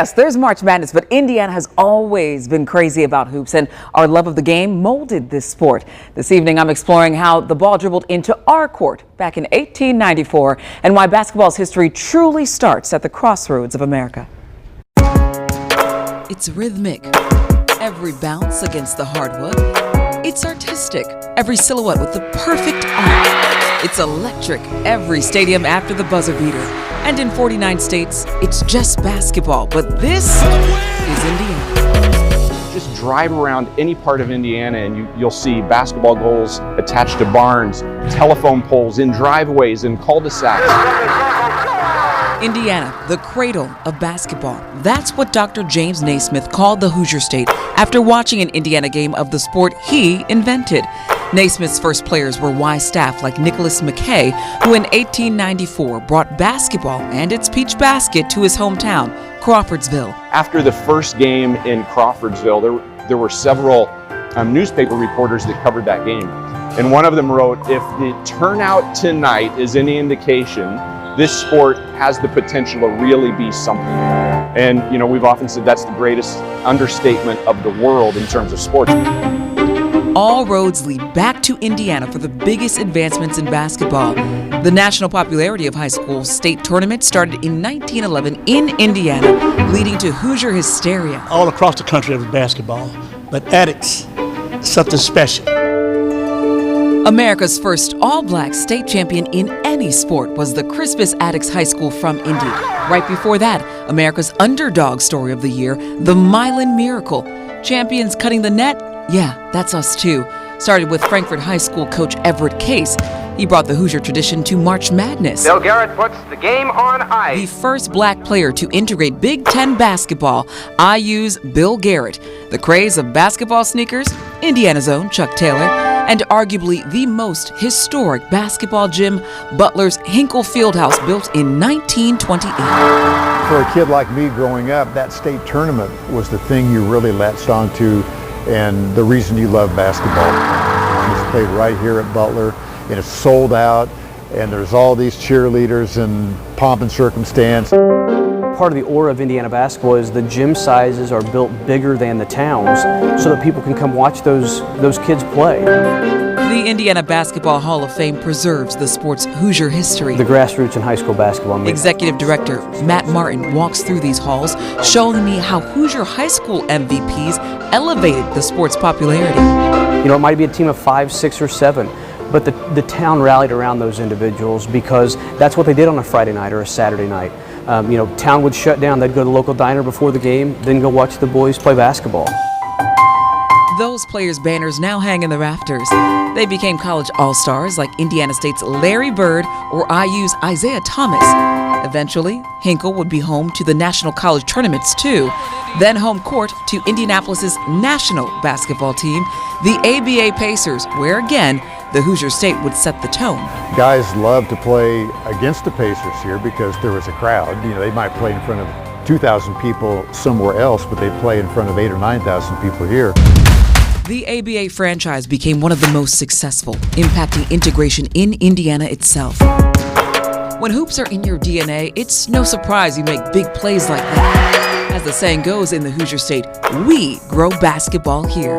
Yes, there's March Madness, but Indiana has always been crazy about hoops, and our love of the game molded this sport. This evening, I'm exploring how the ball dribbled into our court back in 1894 and why basketball's history truly starts at the crossroads of America. It's rhythmic, every bounce against the hardwood. It's artistic, every silhouette with the perfect arc. It's electric, every stadium after the buzzer beater. And in 49 states, it's just basketball, but this is Indiana. Just drive around any part of Indiana and you'll see basketball goals attached to barns, telephone poles, in driveways, in cul-de-sacs. Indiana, the cradle of basketball. That's what Dr. James Naismith called the Hoosier State after watching an Indiana game of the sport he invented. Naismith's first players were Y staff like Nicholas McKay, who in 1894 brought basketball and its peach basket to his hometown, Crawfordsville. After the first game in Crawfordsville, there were several newspaper reporters that covered that game. And one of them wrote, "If the turnout tonight is any indication, this sport has the potential to really be something." And, you know, we've often said that's the greatest understatement of the world in terms of sports. All roads lead back to Indiana for the biggest advancements in basketball. The national popularity of high school state tournaments started in 1911 in Indiana, leading to Hoosier hysteria. All across the country there was basketball, but Attucks, something special. America's first all-black state champion in any sport was the Crispus Attucks High School from Indy. Right before that, America's underdog story of the year, the Milan Miracle. Champions cutting the net? Yeah, that's us too. Started with Frankfort High School coach Everett Case. He brought the Hoosier tradition to March Madness. Bill Garrett puts the game on ice. The first black player to integrate Big Ten basketball, IU's Bill Garrett. The craze of basketball sneakers, Indiana's own Chuck Taylor, and arguably the most historic basketball gym, Butler's Hinkle Fieldhouse, built in 1928. For a kid like me growing up, that state tournament was the thing you really latched onto and the reason you love basketball. It's played right here at Butler, and it's sold out, and there's all these cheerleaders and pomp and circumstance. Part of the aura of Indiana basketball is the gym sizes are built bigger than the towns so that people can come watch those kids play. The Indiana Basketball Hall of Fame preserves the sport's Hoosier history. The grassroots in high school basketball. Executive Director Matt Martin walks through these halls, showing me how Hoosier high school MVPs elevated the sport's popularity. You know, it might be a team of 5, 6, or 7, but the town rallied around those individuals because that's what they did on a Friday night or a Saturday night. You know, town would shut down. They'd go to the local diner before the game, then go watch the boys play basketball. Those players' banners now hang in the rafters. They became college all-stars like Indiana State's Larry Bird or IU's Isiah Thomas. Eventually, Hinkle would be home to the national college tournaments too, then home court to Indianapolis's national basketball team, the ABA Pacers, where again, the Hoosier State would set the tone. Guys love to play against the Pacers here because there was a crowd. You know, they might play in front of 2,000 people somewhere else, but they play in front of 8,000 or 9,000 people here. The ABA franchise became one of the most successful, impacting integration in Indiana itself. When hoops are in your DNA, it's no surprise you make big plays like that. As the saying goes in the Hoosier State, we grow basketball here.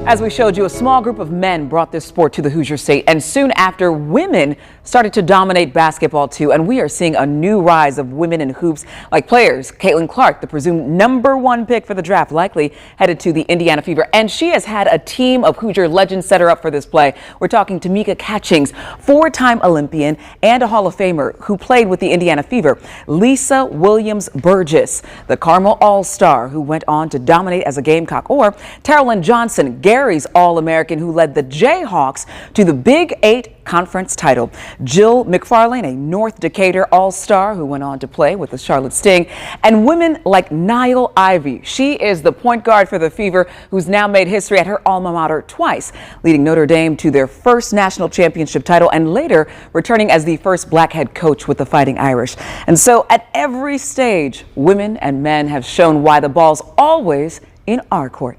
As we showed you, a small group of men brought this sport to the Hoosier State, and soon after, women started to dominate basketball too, and we are seeing a new rise of women in hoops, like players Caitlin Clark, the presumed #1 pick for the draft, likely headed to the Indiana Fever, and she has had a team of Hoosier legends set her up for this play. We're talking Tamika Catchings, 4-time Olympian and a Hall of Famer who played with the Indiana Fever, Lisa Williams Burgess, the Carmel All-Star who went on to dominate as a Gamecock, or Terrell Johnson, Gary's All-American who led the Jayhawks to the Big 8 conference title. Jill McFarlane, a North Decatur All-Star who went on to play with the Charlotte Sting, and women like Niall Ivey. She is the point guard for the Fever who's now made history at her alma mater twice, leading Notre Dame to their first national championship title and later returning as the first black head coach with the Fighting Irish. And so at every stage, women and men have shown why the ball's always in our court.